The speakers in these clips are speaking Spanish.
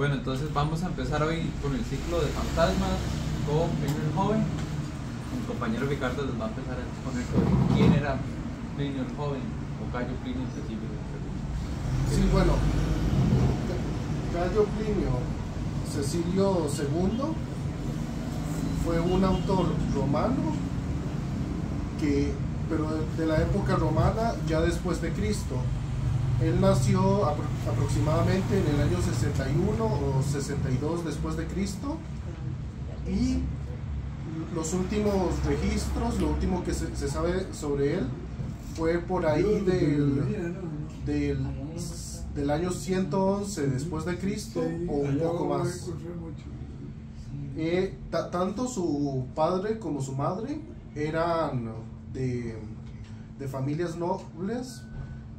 Bueno, entonces vamos a empezar hoy con el ciclo de fantasmas con Plinio el Joven. Mi compañero Ricardo les va a empezar a exponer sobre quién era Plinio el Joven o Cayo Plinio Cecilio II. Sí, bueno, Cayo Plinio Cecilio II fue un autor romano pero de la época romana ya después de Cristo. Él nació aproximadamente en el año 61 o 62 después de Cristo, y los últimos registros, lo último que se sabe sobre él fue por ahí del año 111 después de Cristo o un poco más. Tanto su padre como su madre eran de familias nobles,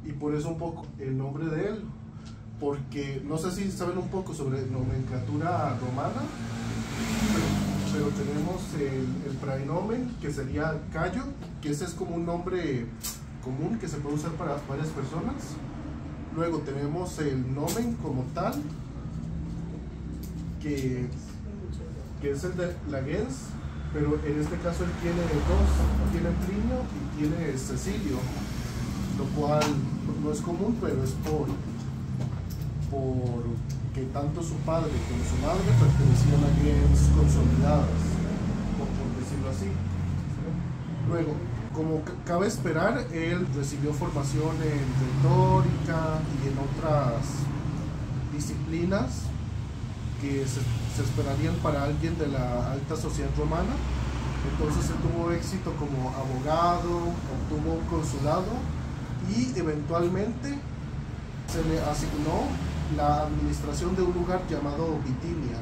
y por eso un poco el nombre de él, porque no sé si saben un poco sobre nomenclatura romana, pero tenemos el praenomen, que sería Cayo, que ese es como un nombre común que se puede usar para varias personas. Luego tenemos el nomen como tal, que es el de la gens, pero en este caso él tiene dos, tiene Plinio y tiene Cecilio, lo cual no es común, pero es por que tanto su padre como su madre pertenecían a gens consolidadas, por decirlo así. Luego, como cabe esperar, él recibió formación en retórica y en otras disciplinas que se esperarían para alguien de la alta sociedad romana. Entonces él tuvo éxito como abogado, obtuvo un consulado y eventualmente se le asignó la administración de un lugar llamado Bitinia,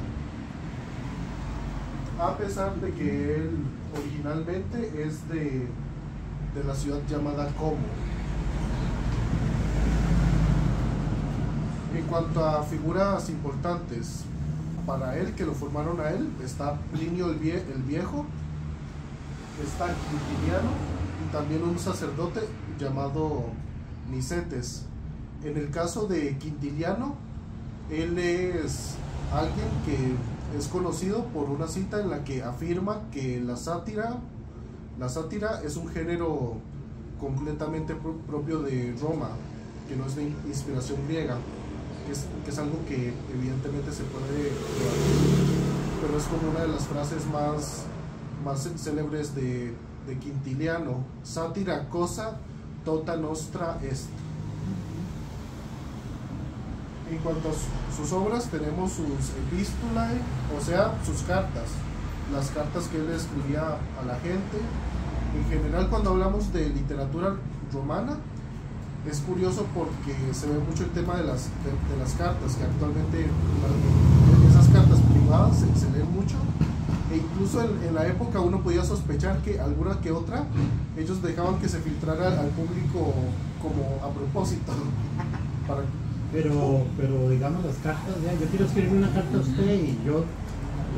a pesar de que él originalmente es de la ciudad llamada Como. En cuanto a figuras importantes para él, que lo formaron a él, está Plinio el Viejo, está Quintiliano y también un sacerdote llamado Nicetes. En el caso de Quintiliano, él es alguien que es conocido por una cita en la que afirma que la sátira es un género completamente propio de Roma, que no es de inspiración griega, que es algo que evidentemente se puede debatir, pero es como una de las frases más célebres de Quintiliano: sátira cosa tota nostra est. En cuanto a sus obras, tenemos sus epistulae, o sea, sus cartas, las cartas que él escribía a la gente. En general, cuando hablamos de literatura romana, es curioso porque se ve mucho el tema de las cartas, que actualmente esas cartas privadas se leen mucho, e incluso en la época uno podía sospechar que alguna que otra ellos dejaban que se filtrara al público como a propósito. Pero digamos las cartas, ya, yo quiero escribir una carta a usted y yo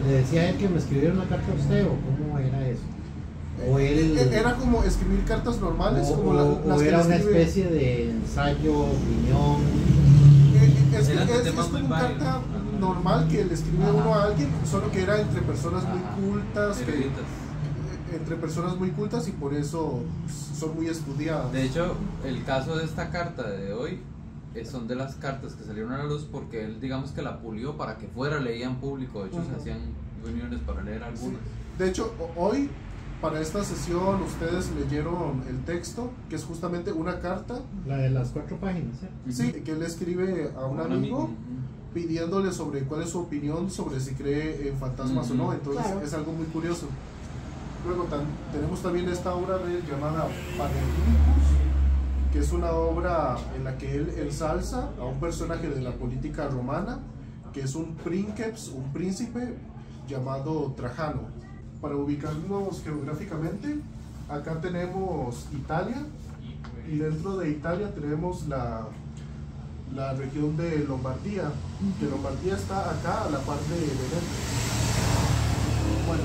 le decía a él que me escribiera una carta a usted, o cómo era eso. O él, era como escribir cartas normales, como las o que era una escribe, especie de ensayo, opinión. Es como una carta normal que le escribe uno a alguien, solo que era entre personas muy cultas, y por eso son muy estudiadas. De hecho, el caso de esta carta de hoy son de las cartas que salieron a la luz porque él, digamos que la pulió para que fuera leída en público. De hecho, se hacían reuniones para leer algunas. Sí. De hecho, hoy, para esta sesión, ustedes leyeron el texto, que es justamente una carta. La de las 4 páginas, ¿eh? Sí, que él escribe a un amigo pidiéndole sobre cuál es su opinión sobre si cree en fantasmas o no. Entonces, claro, es algo muy curioso. Luego tenemos también esta obra de él llamada Panegyricus, que es una obra en la que él ensalza a un personaje de la política romana, que es un princeps, un príncipe llamado Trajano. Para ubicarnos geográficamente, acá tenemos Italia, y dentro de Italia tenemos la región de Lombardía, que Lombardía está acá a la par de Venecia. Bueno,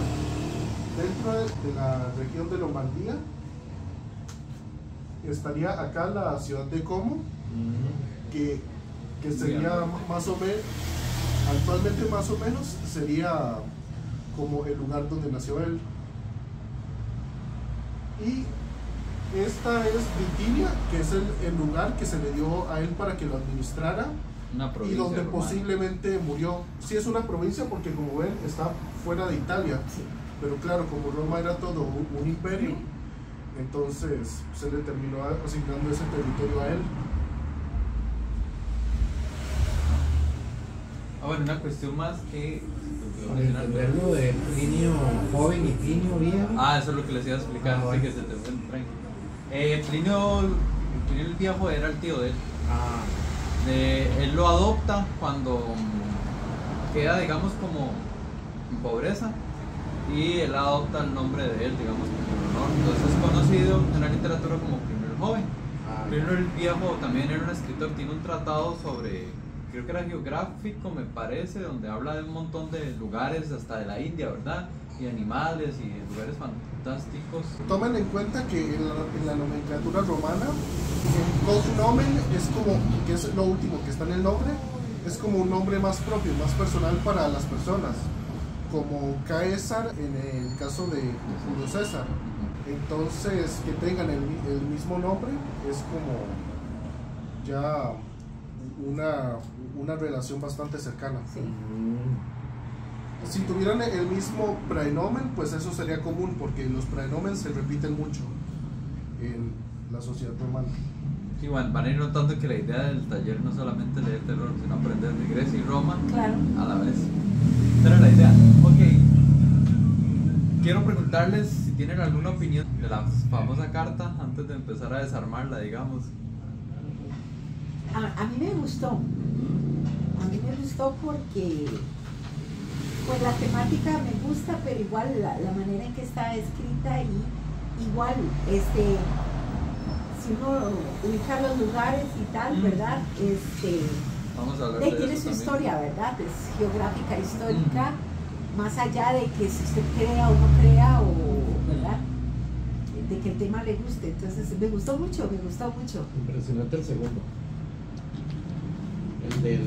dentro de la región de Lombardía estaría acá la ciudad de Como, que sería más o menos Actualmente más o menos sería como el lugar donde nació él. Y esta es Bitinia, que es el lugar que se le dio a él para que lo administrara Una y provincia donde romana. posiblemente murió. Sí es una provincia porque como ven está fuera de Italia, Sí. pero claro, como Roma era todo un imperio, entonces se le terminó asignando ese territorio a él. Bueno, una cuestión más que... Para entenderlo de Plinio joven y Plinio viejo. Eso es lo que les iba a explicar, Ah, así bueno. que se te fue tranquilo. Plinio el viejo era el tío de él. Él lo adopta cuando queda, digamos, como en pobreza, y él adopta el nombre de él, digamos, como honor. Entonces es conocido en la literatura como Plinio el joven. Plinio el viejo también era un escritor, tiene un tratado sobre, creo que era geográfico, me parece, donde habla de un montón de lugares, hasta de la India, ¿verdad? Y animales y lugares fantásticos. Tomen en cuenta que en la nomenclatura romana, el cognomen es como, que es lo último que está en el nombre, es como un nombre más propio, más personal para las personas, como Caesar en el caso de Julio César. Entonces, que tengan el mismo nombre es como ya una relación bastante cercana. Sí. Si tuvieran el mismo praenomen, pues eso sería común, porque los praenomen se repiten mucho en la sociedad romana. Sí, bueno, van a ir notando que la idea del taller no solamente leer terror, sino aprender de Grecia y Roma Claro. a la vez. Esa era la idea. Ok. Quiero preguntarles si tienen alguna opinión de la famosa carta antes de empezar a desarmarla, digamos. A mí me gustó. A mí me gustó porque pues la temática me gusta, pero igual la manera en que está escrita y igual si uno ubica los lugares y tal, ¿verdad? Vamos a hablar de Tiene eso su también. historia, ¿verdad? Es geográfica, histórica, más allá de que si usted crea o no crea, ¿verdad? De que el tema le guste. Entonces me gustó mucho. Impresionante el segundo. El del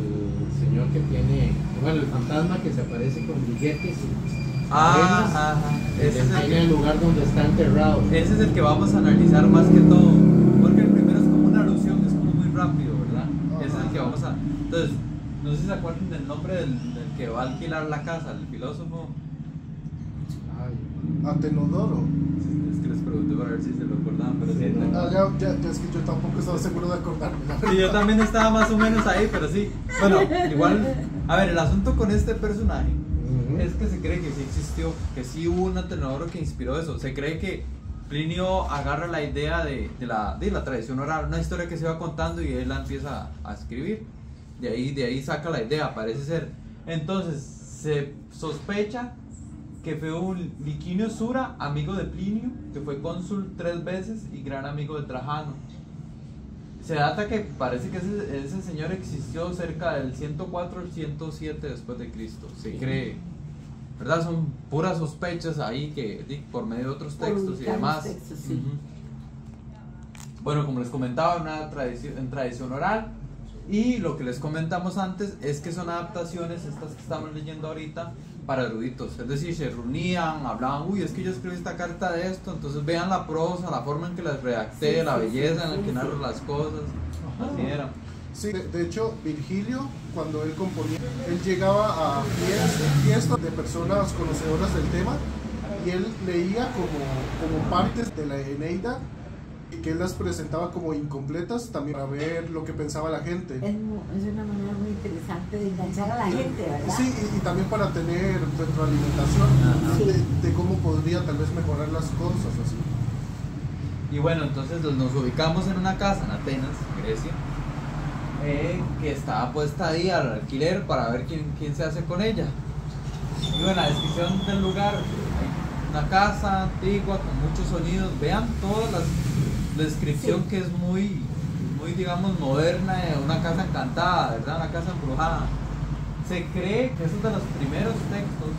señor que tiene, bueno, el fantasma que se aparece con billetes y Ajá. y le Ese es enseña el lugar donde está enterrado. Ese es el que vamos a analizar más que todo, porque el primero es como una alusión, es como muy rápido, ¿verdad? Ese es el que vamos a... Entonces, no sé si se acuerdan del nombre del que va a alquilar la casa, el filósofo. Ay, Atenodoro. Es que les pregunté para ver si se lo acordaban, pero sí. Sí, no. Ya es que yo tampoco estaba seguro de acordarme. Sí, yo también estaba más o menos ahí, pero sí. Bueno, igual, a ver, el asunto con este personaje es que se cree que sí existió, que sí hubo un Atenodoro que inspiró eso. Se cree que Plinio agarra la idea de la tradición oral, una historia que se va contando y él la empieza a escribir. De ahí saca la idea, parece ser. Entonces, se sospecha que fue un Licinio Sura, amigo de Plinio, que fue cónsul 3 veces y gran amigo de Trajano. Se data que parece que ese señor existió cerca del 104 al 107 después de Cristo, se cree, ¿verdad? Son puras sospechas ahí que por medio de otros Por textos y ubicar demás. los textos, sí. Bueno, como les comentaba, en tradición oral, y lo que les comentamos antes es que son adaptaciones, estas que estamos leyendo ahorita, para eruditos. Es decir, se reunían, hablaban, uy, es que yo escribí esta carta de esto, entonces vean la prosa, la forma en que las redacté, Sí, la sí, belleza sí, en la que sí, narro sí. las cosas. Así era. Sí, de hecho, Virgilio, cuando él componía, él llegaba a fiestas de personas conocedoras del tema y él leía como partes de la Eneida que él las presentaba como incompletas también para ver lo que pensaba la gente. Es una manera muy interesante de enganchar a la gente, ¿verdad? Sí, y también para tener retroalimentación Ajá. Sí. de cómo podría tal vez mejorar las cosas así. Y bueno, entonces nos ubicamos en una casa en Atenas, Grecia, que estaba puesta ahí al alquiler para ver quién se hace con ella. Y bueno, la descripción del lugar, hay una casa antigua con muchos sonidos, vean toda la descripción Sí. que es muy, digamos, moderna, de una casa encantada, ¿verdad? Una casa embrujada. Se cree que esos de los primeros textos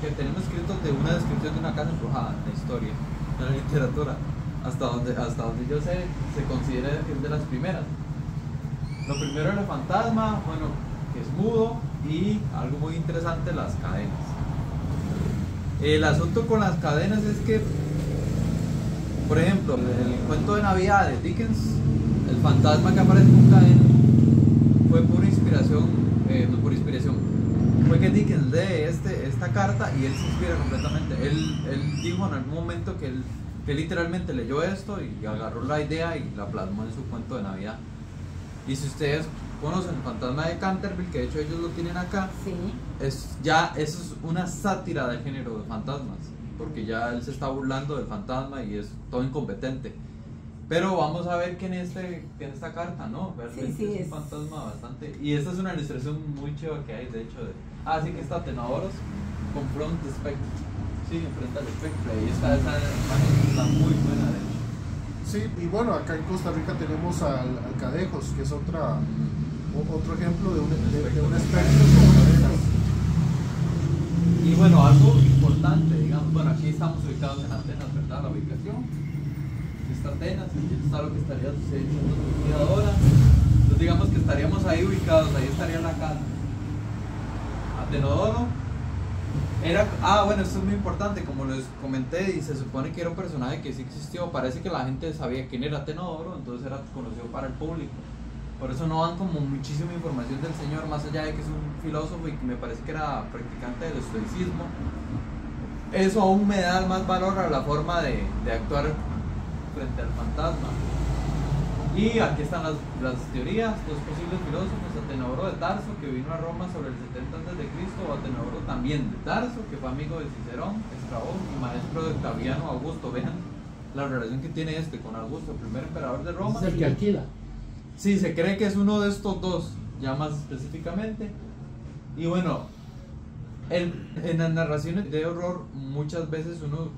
que tenemos escritos de una descripción de una casa embrujada en la historia, en la literatura. Hasta donde yo sé, se considera que es de las primeras. Lo primero era el fantasma, bueno, que es mudo, Y algo muy interesante, las cadenas. El asunto con las cadenas es que, por ejemplo, el cuento de Navidad de Dickens, el fantasma que aparece con cadena, fue por inspiración, no por inspiración, fue que Dickens lee esta carta y él se inspira completamente. Él dijo en algún momento que él literalmente leyó esto y agarró la idea y la plasmó en su cuento de Navidad. Y si ustedes conocen el fantasma de Canterville, que de hecho ellos lo tienen acá, Sí. eso es una sátira del género de fantasmas, porque ya él se está burlando del fantasma y es todo incompetente. Pero vamos a ver que en esta carta, ¿no? Realmente Sí, es un fantasma bastante. Y esta es una ilustración muy chiva que hay, de hecho. Sí que está Tenodoros con front the spectre. Sí, enfrenta al espectro. Y esa imagen está muy buena, de hecho. Sí, y bueno, acá en Costa Rica tenemos al Cadejos, que es otro ejemplo de un espectro con cadenas. Y bueno, algo importante, digamos, bueno, aquí estamos ubicados en Atenas, ¿verdad? La ubicación. Está Atenas, y está lo que estaría sucediendo ahora. Entonces digamos que estaríamos ahí ubicados, ahí estaría la casa. Atenodoro era, bueno, esto es muy importante, como les comenté, y se supone que era un personaje que sí existió. Parece que la gente sabía quién era Atenodoro, entonces era conocido para el público. Por eso no dan como muchísima información del señor, más allá de que es un filósofo y que me parece que era practicante del estoicismo. Eso aún me da más valor a la forma de actuar frente al fantasma. Y aquí están las teorías, los posibles filósofos: Atenodoro de Tarso, que vino a Roma sobre el 70 a.C., o Atenodoro también de Tarso, que fue amigo de Cicerón, Estrabón y maestro de Octaviano Augusto. Vean la relación que tiene con Augusto, el primer emperador de Roma. Es el que alquila. Sí, se cree que es uno de estos dos, ya más específicamente. Y bueno, en las narraciones de horror muchas veces uno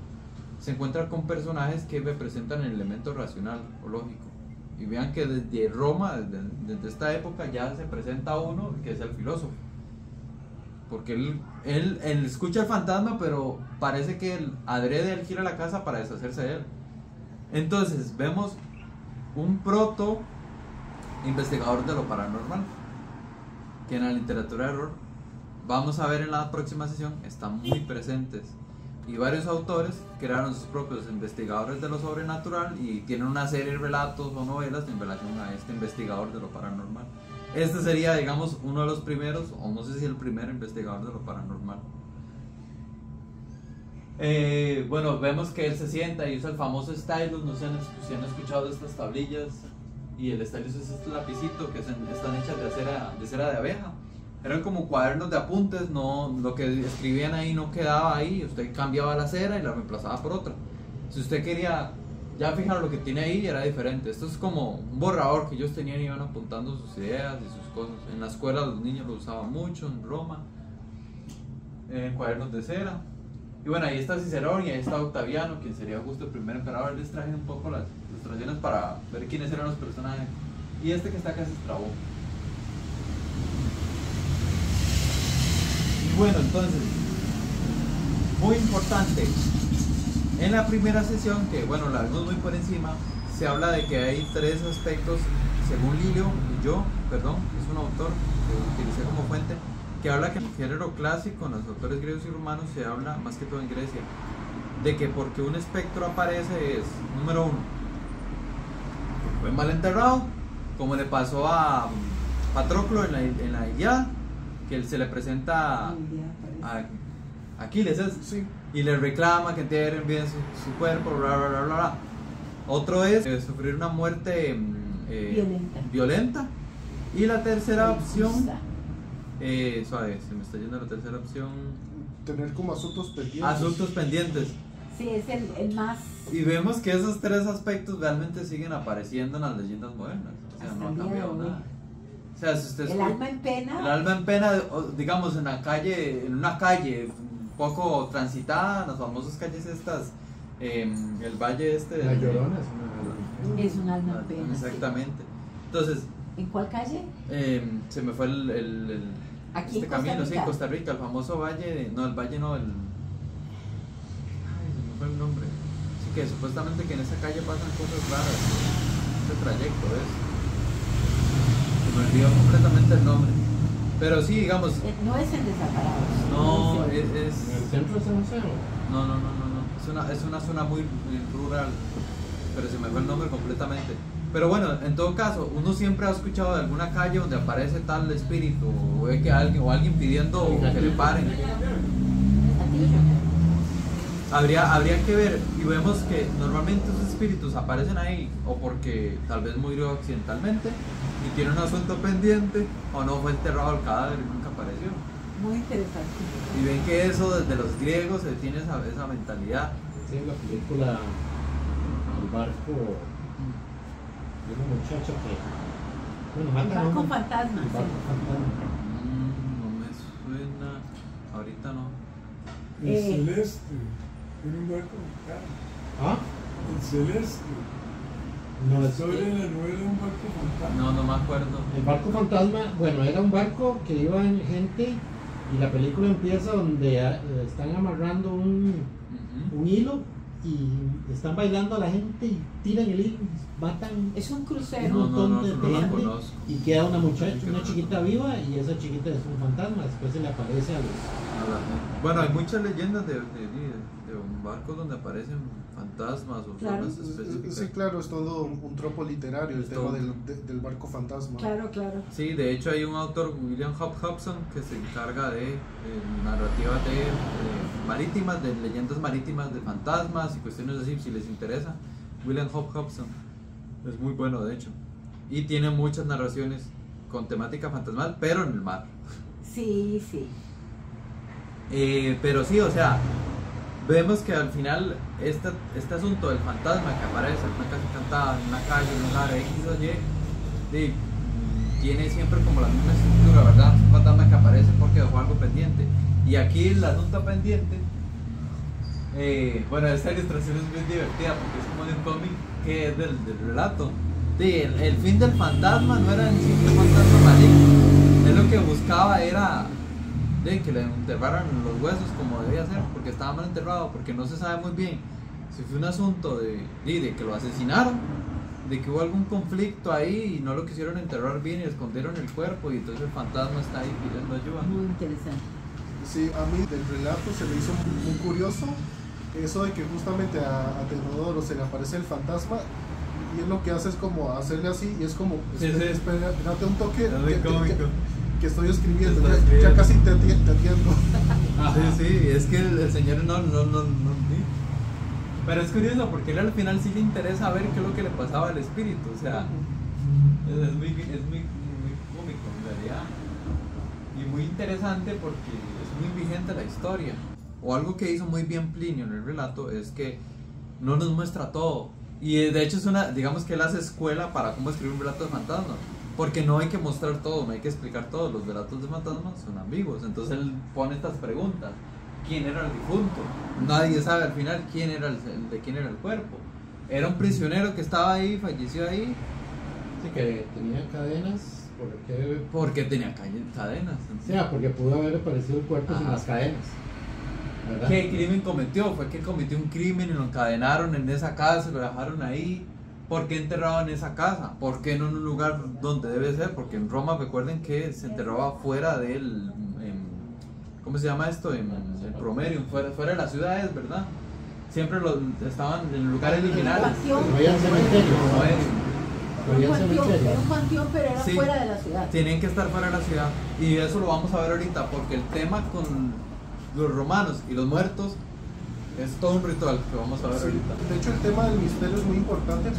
se encuentra con personajes que representan el elemento racional o lógico. Y vean que desde Roma, desde esta época, ya se presenta uno que es el filósofo. Porque él escucha el fantasma, pero parece que él adrede él gira la casa para deshacerse de él. Entonces vemos un proto investigador de lo paranormal, que en la literatura de horror, vamos a ver en la próxima sesión, están muy presentes. Y varios autores crearon sus propios investigadores de lo sobrenatural y tienen una serie de relatos o novelas en relación a este investigador de lo paranormal. Este sería, digamos, uno de los primeros, o no sé si el primer investigador de lo paranormal. Bueno, vemos que él se sienta y usa el famoso stylus. No sé si han escuchado de estas tablillas. Y el stylus es este lapicito que están hechas de cera de abeja. Eran como cuadernos de apuntes, no, lo que escribían ahí no quedaba ahí, usted cambiaba la cera y la reemplazaba por otra. Si usted quería ya fijar lo que tiene ahí, era diferente. Esto es como un borrador que ellos tenían y iban apuntando sus ideas y sus cosas. En la escuela los niños lo usaban mucho, en Roma, cuadernos de cera. Y bueno, ahí está Cicerón y ahí está Octaviano, quien sería justo el primer emperador. Les traje un poco las ilustraciones para ver quiénes eran los personajes. Y este que está acá es Estrabón. Bueno, entonces, muy importante, en la primera sesión, que bueno, la vemos muy por encima, se habla de que hay tres aspectos, según Lilio, es un autor que utilicé como fuente, que habla que en el género clásico, en los autores griegos y romanos, se habla, más que todo en Grecia, de que porque un espectro aparece es, número uno, fue mal enterrado, como le pasó a Patroclo en la Ilíada, que se le presenta a Aquiles, Sí. y le reclama que entierren bien su cuerpo, bla bla bla bla bla. Otro es sufrir una muerte violenta. Y la tercera opción, suave, se me está yendo la tercera opción, Tener como asuntos pendientes. asuntos pendientes. Sí, es el más. Y vemos que esos tres aspectos realmente siguen apareciendo en las leyendas modernas, o sea, Hasta no ha el día cambiado de hoy. nada. O sea, si usted El alma en pena. el alma en pena, digamos, en una calle un poco transitada, las famosas calles estas, el valle este La del- Llorona es una. Es un alma en pena. Exactamente. Entonces, ¿En cuál calle? se me fue Aquí en este Costa camino, sí, Rica. Costa Rica, el famoso valle, no, el valle no, ay, se me fue el nombre. Sí, que supuestamente que en esa calle pasan cosas raras, ese trayecto es. Se me olvidó completamente el nombre. Pero sí, digamos, No es en Desamparados. no, es es, ¿En el centro de ese museo? no, es una zona muy rural, pero se me fue el nombre completamente. Pero bueno, en todo caso, uno siempre ha escuchado de alguna calle donde aparece tal espíritu, o ve que alguien pidiendo que le paren. Habría que ver, y vemos que normalmente esos espíritus aparecen ahí o porque tal vez murió accidentalmente y tiene un asunto pendiente, o no fue enterrado el cadáver y nunca apareció. Muy interesante. Y ven que eso desde los griegos se tiene esa mentalidad. Sí, la película El barco de una muchacha que, bueno, El mata a barco uno. fantasma. El barco Sí. fantasma. No me suena, ahorita no. El Eh. celeste. Tiene un barco fantasma. ¿Ah? El celeste. No, La es historia de la novela Un barco fantasma. No me acuerdo. el barco fantasma, bueno, era un barco que iba en gente y la película empieza donde están amarrando un hilo y están bailando a la gente y tiran el hilo y matan Es un un crucero. montón de no la gente conozco. y queda una muchacha, Sí, que una no la chiquita viva y esa chiquita es un fantasma, después se le aparece a los... Bueno, hay muchas leyendas de un barco donde aparecen fantasmas o Claro. formas específicas. Sí, claro, es todo un tropo literario el Es tema todo. del barco fantasma. Claro. Sí, de hecho hay un autor, William Hobson, que se encarga de narrativas de marítimas, de leyendas marítimas, de fantasmas y cuestiones así, si les interesa. William Hobson es muy bueno, de hecho, y tiene muchas narraciones con temática fantasmal, pero en el mar. Sí. Pero sí, o sea, vemos que al final este asunto del fantasma que aparece en una casa encantada, en una calle, en un lugar X o Y, tiene siempre como la misma estructura, ¿verdad? Es un fantasma que aparece porque dejó algo pendiente. Y aquí el asunto pendiente, bueno, esta ilustración es muy divertida porque es como de un cómic que es del relato. Sí, el fin del fantasma no era en sí un fantasma maligno, él lo que buscaba era que le enterraran los huesos como debía ser, porque estaba mal enterrado, porque no se sabe muy bien si fue un asunto de que lo asesinaron, de que hubo algún conflicto ahí y no lo quisieron enterrar bien y escondieron el cuerpo y entonces el fantasma está ahí pidiendo ayuda. Muy interesante. Sí, a mí del relato se me hizo muy curioso eso de que justamente a Tenodoro se le aparece el fantasma y él lo que hace es como hacerle así y es como, Sí, sí. espera, date un toque Es muy cómico. que estoy escribiendo, Está ya escribiendo. casi te atiendo. Sí, es que el señor no. Sí. Pero es curioso porque él al final sí le interesa ver qué es lo que le pasaba al espíritu, o sea, es muy cómico en realidad. Y muy interesante porque es muy vigente la historia. O algo que hizo muy bien Plinio en el relato es que no nos muestra todo. Y de hecho digamos que él hace escuela para cómo escribir un relato de fantasmas. Porque no hay que mostrar todo, no hay que explicar todo. Los relatos de fantasmas son ambiguos. Entonces él pone estas preguntas. ¿Quién era el difunto? Nadie sabe al final quién era de quién era el cuerpo. Era un prisionero que estaba ahí, falleció ahí. Sí, que tenía cadenas, Porque tenía cadenas. o sea, porque pudo haber aparecido el cuerpo sin Ajá. las cadenas, ¿verdad? ¿Qué crimen cometió? Fue que cometió un crimen y lo encadenaron en esa casa, lo dejaron ahí. ¿Por qué enterrado en esa casa? ¿Por qué no en un lugar donde debe ser? Porque en Roma, recuerden que se enterraba fuera del... ¿cómo se llama esto? En el Promerium, fuera de las ciudades, ¿verdad? Siempre estaban en lugares El liminales. panteón. No había cementerio, Promerium. no había cementerio. Era un panteón, pero era Sí. fuera de la ciudad. Tienen que estar fuera de la ciudad. Y eso lo vamos a ver ahorita, porque el tema con los romanos y los muertos es todo un ritual que vamos a ver Sí, ahorita. de hecho el tema del misterio es muy importante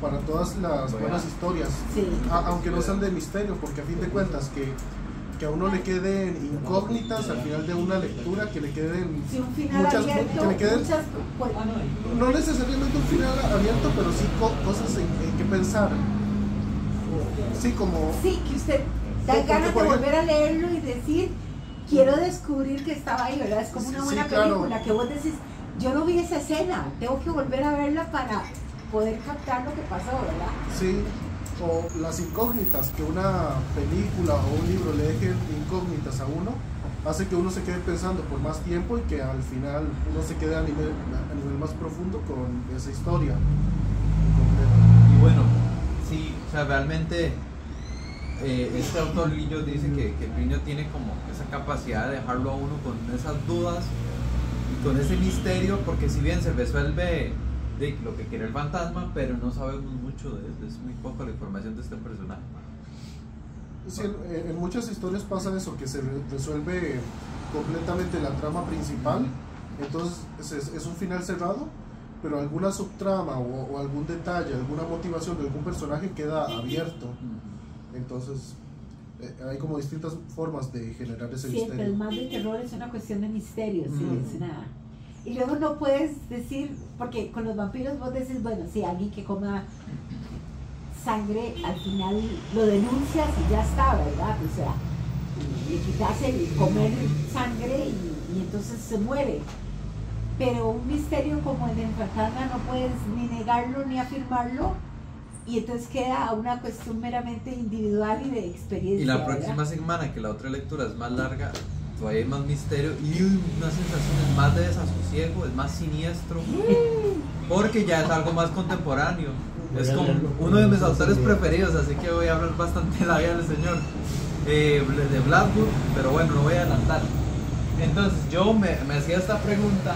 para todas las buenas historias, Sí. aunque no sean de misterio, porque a fin de cuentas que a uno le queden incógnitas al final de una lectura, que le queden Sí, un final muchas, abierto, que le queden, muchas, pues, no necesariamente un final abierto, pero sí cosas en que pensar. Sí, como... sí, que usted da Porque, ganas de por ejemplo- volver a leerlo y decir, quiero descubrir que estaba ahí, ¿verdad? Es como una Sí, buena claro. película que vos decís, yo no vi esa escena, tengo que volver a verla para poder captar lo que pasó, ¿verdad? Sí, o las incógnitas, que una película o un libro le dejen incógnitas a uno, hace que uno se quede pensando por más tiempo y que al final uno se quede a nivel más profundo con esa historia en concreto. Y bueno, sí, o sea, realmente este autor Lillo dice que Plinio tiene como esa capacidad de dejarlo a uno con esas dudas y con ese misterio, porque si bien se resuelve de lo que quiere el fantasma, pero no sabemos mucho de él, es muy poca la información de este personaje. Sí, en muchas historias pasa eso, que se resuelve completamente la trama principal, entonces es un final cerrado, pero alguna subtrama o algún detalle, alguna motivación de algún personaje queda abierto. Entonces hay como distintas formas de generar ese Siempre misterio. el mal de terror es una cuestión de misterio, sí, Mm. es nada. Y luego no puedes decir, porque con los vampiros vos decís, bueno, si alguien que coma sangre, al final lo denuncias y ya está, ¿verdad? O sea, le quitas el comer sangre y entonces se muere. Pero un misterio como el del fantasma no puedes ni negarlo ni afirmarlo, y entonces queda una cuestión meramente individual y de experiencia. Y la ¿verdad? próxima semana, que la otra lectura es más larga, todavía hay más misterio y unas sensaciones más de desasosiego, es más siniestro, porque ya es algo más contemporáneo. Es como uno de mis autores preferidos, así que voy a hablar bastante de la vida del señor de Blackwood, pero bueno, no voy a adelantar. Entonces yo me hacía esta pregunta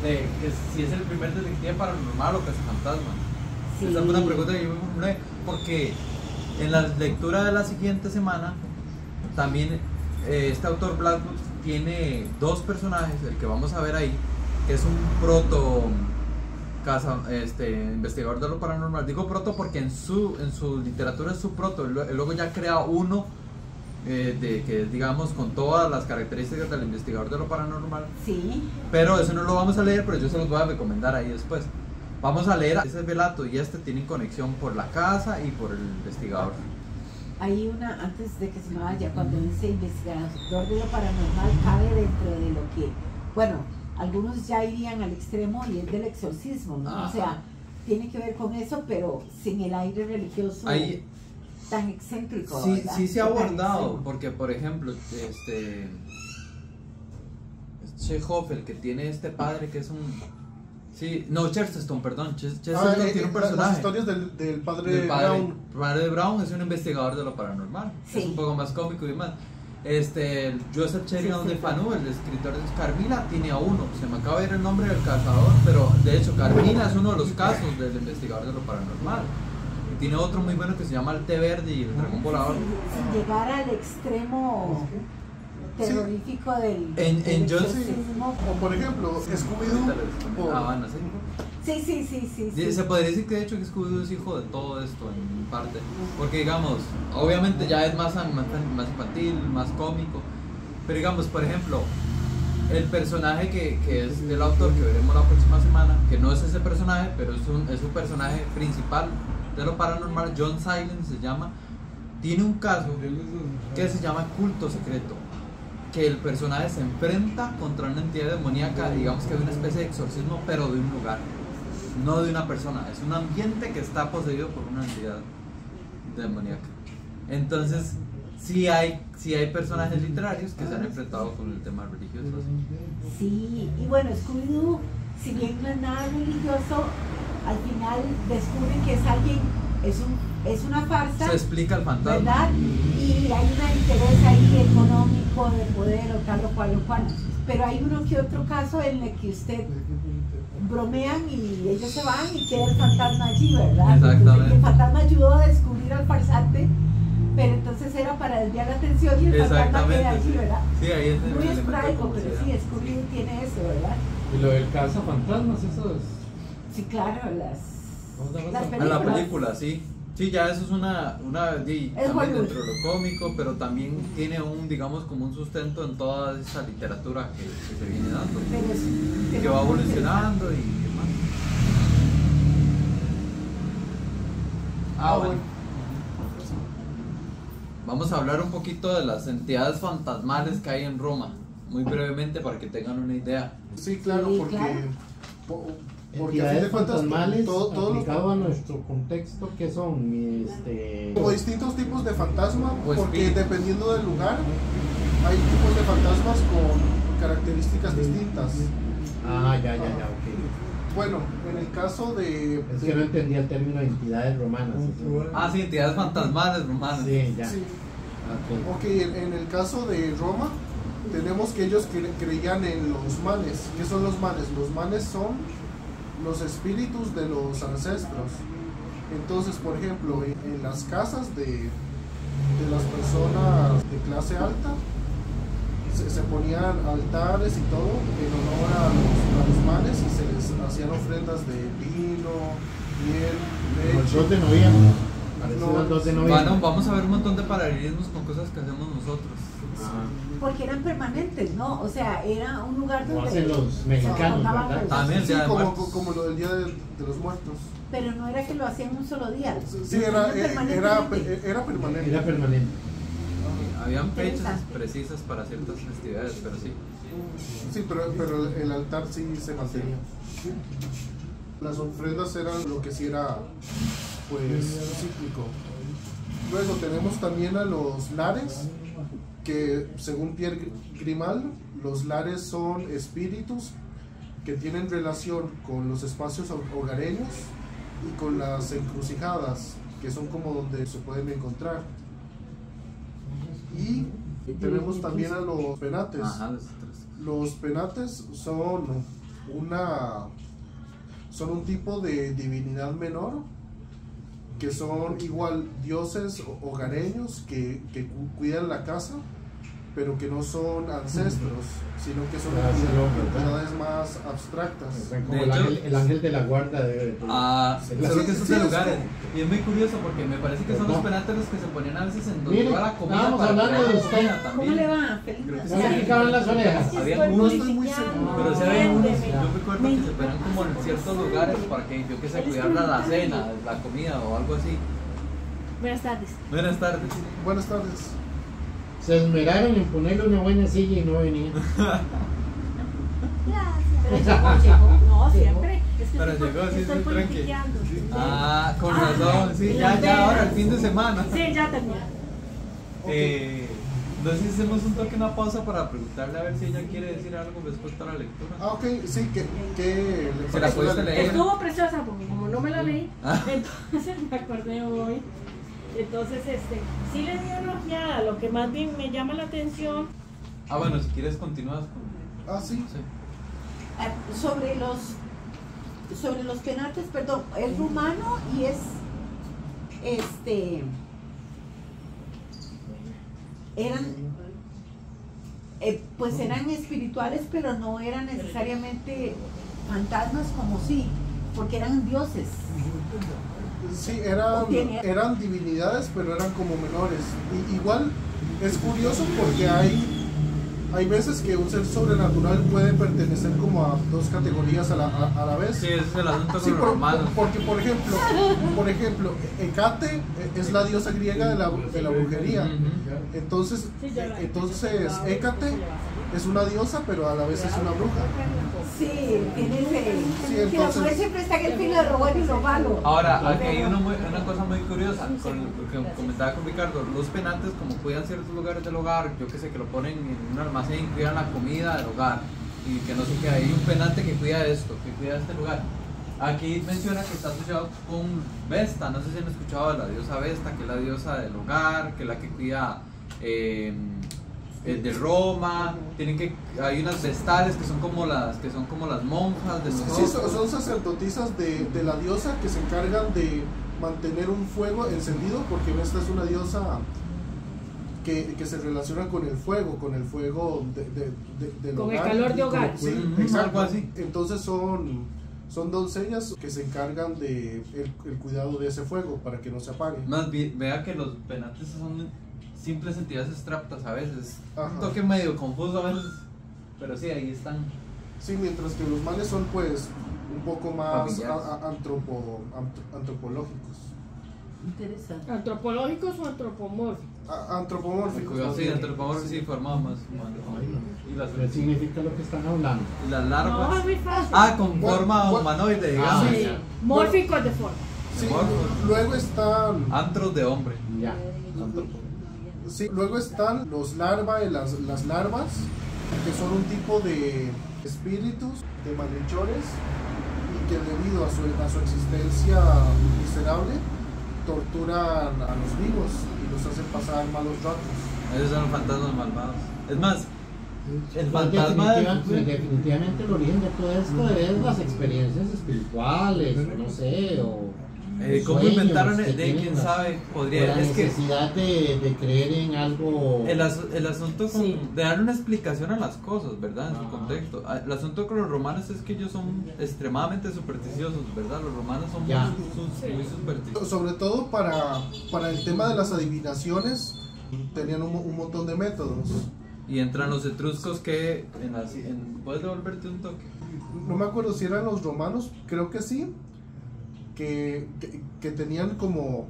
de que si es el primer detective paranormal o cazafantasma. Sí. Esa fue una pregunta que yo me formulé, porque en la lectura de la siguiente semana también este autor Blackwood tiene dos personajes, el que vamos a ver ahí, que es un proto investigador de lo paranormal. Digo proto porque en su literatura es su proto, él luego ya crea uno que digamos con todas las características del investigador de lo paranormal. Sí. Pero eso no lo vamos a leer, pero yo se los voy a recomendar ahí después. Vamos a leer, ese relato y tienen conexión por la casa y por el investigador. Hay una, antes de que se me vaya, cuando dice investigador de lo paranormal, cabe dentro de lo que, bueno, algunos ya irían al extremo y es del exorcismo, ¿no? Ajá. O sea, tiene que ver con eso, pero sin el aire religioso Ahí, tan excéntrico. sí, ¿verdad? sí se ha Tan abordado, extremo. porque por ejemplo, Chekhov, el que tiene este padre que es un... Sí, no, Chesterton, perdón. Chesterton tiene un Las personaje. historias del padre El Brown. padre Brown es un investigador de lo paranormal. Sí. Es un poco más cómico y demás. El Joseph Sheridan Sí, de sí. Fanu, el escritor de Carmila, tiene a uno. Se me acaba de ir el nombre del cazador, pero de hecho Carmila es uno de los casos del investigador de lo paranormal. Y tiene otro muy bueno que se llama El Té Verde y el Dragón Volador. Sin llegar al extremo terrorífico del En exorcismo. O por ejemplo, Scooby-Doo. o- Habana, sí. Sí. Se podría decir que de hecho que Scooby-Doo es hijo de todo esto en parte, porque digamos, obviamente ya es más infantil, más cómico, pero digamos, por ejemplo, el personaje que es del autor que veremos la próxima semana, que no es ese personaje, pero es un personaje principal de lo paranormal, John Silence se llama, tiene un caso que se llama Culto Secreto, que el personaje se enfrenta contra una entidad demoníaca, digamos que es una especie de exorcismo, pero de un lugar, no de una persona, es un ambiente que está poseído por una entidad demoníaca. Entonces, sí hay personajes literarios que se han enfrentado con el tema religioso. Sí, y bueno, Scooby-Doo, si bien no es nada religioso, al final descubren que es alguien, es una farsa, Se explica el fantasma. ¿verdad? Y hay un interés ahí económico, de poder o tal o cual. Pero hay uno que otro caso en el que usted bromean y ellos se van y queda el fantasma allí, ¿verdad? Exactamente. Entonces, el fantasma ayudó a descubrir al farsante, pero entonces era para desviar la atención y el fantasma queda allí, ¿verdad? Sí, ahí es el Muy elemento esporádico, pero comercial. sí, Scooby tiene eso, ¿verdad? Y lo del cazafantasmas, eso es. Sí, claro, ¿Cómo se llama las esa? A la películas. película, sí. Sí, ya eso es también Hollywood. dentro de lo cómico, pero también tiene digamos, como un sustento en toda esa literatura que se viene dando, Pero es- que va evolucionando y demás. Bueno. Vamos a hablar un poquito de las entidades fantasmales que hay en Roma, muy brevemente para que tengan una idea. Sí, claro, Sí, porque, claro. porque a fin de Entidades cuentas fantasmales todos los aplicado a nuestro contexto, que son como distintos tipos de fantasma, Pues porque sí. dependiendo del lugar hay tipos de fantasmas con características distintas. ya, ok. Bueno, en el caso de... Es que no entendía el término de entidades romanas. Ah, sí, entidades fantasmales romanas. Sí, ya. Sí. Ok. Ok, en el caso de Roma, tenemos que ellos creían en los manes. ¿Qué son los manes? Los manes son los espíritus de los ancestros. Entonces, por ejemplo, en las casas de las personas de clase alta, se ponían altares y todo en honor a los manes y se les hacían ofrendas de vino, miel, Como el leche. 2 de noviembre. Parecido No, al 2 de noviembre. Bueno, vamos a ver un montón de paralelismos con cosas que hacemos nosotros. Ah, Porque eran permanentes, ¿no? O sea, era un lugar como donde... hacen los mexicanos, tocaban ¿verdad? cosas. También el Sí, Día de Muertos. como lo del Día de los Muertos. Pero no era que lo hacían un solo día. Sí, lo era hacían permanentemente. permanente. Era permanente. Habían fechas Interesante. precisas para ciertas festividades, pero sí. Sí, pero el altar sí se mantenía. Las ofrendas eran lo que sí era, pues, cíclico. Luego tenemos también a los lares, que según Pierre Grimal, los lares son espíritus que tienen relación con los espacios hogareños y con las encrucijadas, que son como donde se pueden encontrar. Y tenemos también a los penates. Ajá, los tres. Los penates son un tipo de divinidad menor, que son igual dioses hogareños que cuidan la casa, pero que no son ancestros, sino que son Ah, sí, entidades más abstractas. Como De el, hecho- ángel, el ángel de la guarda de Ah, Sí, solo que esos sí, de es lugares. como- Y es muy curioso porque me parece que son los penates los que se ponían a veces en donde Mire, iba la comida estábamos para hablando traer de la comida usted. ¿Cómo también. le va? Feliz Creo que No le picaban las orejas. Había No unos, estoy muy seguro. pero sí había unos, Entiéndeme. yo recuerdo que se ponían como en ciertos lugares para que yo que sé, cuidar la cena, la comida o algo así. Buenas tardes. Buenas tardes. Buenas tardes. Se esmeraron en ponerle una buena silla y no venía. Pero llegó. No, siempre. Es que Pero estoy, llegó, sí, estoy sí, tranqui. politiqueando. Ah, con razón, sí, ya ahora el fin de semana. Sí, ya terminé. Entonces hacemos un toque, una pausa para preguntarle a ver si ella quiere decir algo respecto a la lectura. Ah, ok, sí, que le Se la pareció pudiste leer. Estuvo preciosa porque como no me la leí, Ah. entonces me acordé hoy. Entonces, sí le di una ojeada. Lo que más bien me llama la atención. Ah, bueno, si quieres continúas con... Ah, sí. Sí. Sobre los penates, perdón, es rumano y es pues eran espirituales, pero no eran necesariamente fantasmas como sí, porque eran dioses. Sí, Tiene- eran divinidades, pero eran como menores. Y igual es curioso porque hay veces que un ser sobrenatural puede pertenecer como a dos categorías a la vez. Sí, ese es el asunto con Sí, los romanos. porque por ejemplo, Hecate es la diosa griega de la brujería. Ujú. Entonces, Sí, ya la- Hécate es una diosa, pero a la vez es una bruja. Sí, tiene ese. Sí, que la entonces- mujer siempre está en el filo de lo bueno y lo malo. Ahora, aquí hay una cosa muy curiosa, con lo que comentaba con Ricardo, los penates como cuidan ciertos lugares del hogar, yo que sé, que lo ponen en un almacén, cuidan la comida del hogar, y que no sé qué, hay un penate que cuida esto, que cuida este lugar. Aquí menciona que está asociado con Vesta, no sé si han escuchado de la diosa Vesta, que es la diosa del hogar, que es la que cuida de Roma, hay unas vestales que son como las monjas de Sí, nosotros. son sacerdotisas de la diosa que se encargan de mantener un fuego encendido, porque esta es una diosa que se relaciona con el fuego del Con el hogar. calor de hogar. Sí, Ujú, exacto. algo así. Entonces son doncellas que se encargan de el cuidado de ese fuego para que no se apague. Más bien, vea que los penates son simples entidades abstractas a veces. Ajá. Un toque medio confuso a veces, pero sí, ahí están. Sí, mientras que los males son pues un poco más Familiares. antropológicos. Interesante. ¿Antropológicos o antropomórficos? Antropomórficos. Sí, antropomorfos sí formados más. Y las, ¿Qué significa lo que están hablando? y las No, es larvas. muy fácil. Ah, con Bueno, forma bueno. humanoide, digamos. Ah, Sí. ya. Mórficos de forma. Sí, Morfos. luego están Antros de hombre. Ya. sí, luego están los las larvas, que son un tipo de espíritus, de malhechores, y que debido a su existencia miserable torturan a los vivos y los hacen pasar malos ratos. Esos son los fantasmas malvados. Es más, el fantasma definitivamente el origen de todo esto es las experiencias espirituales, o no sé, o ¿cómo sueños inventaron? que De tienen quién las- sabe, o podría. la Es que necesidad de creer en algo. el asunto con, Sí. de darle una explicación a las cosas, ¿verdad? En su contexto. El asunto con los romanos es que ellos son extremadamente supersticiosos, ¿verdad? Los romanos son Ya. muy supersticiosos. Sobre todo para el tema de las adivinaciones, tenían un montón de métodos. Y entran los etruscos que ¿puedes devolverte un toque? No me acuerdo si eran los romanos, creo que sí, que tenían como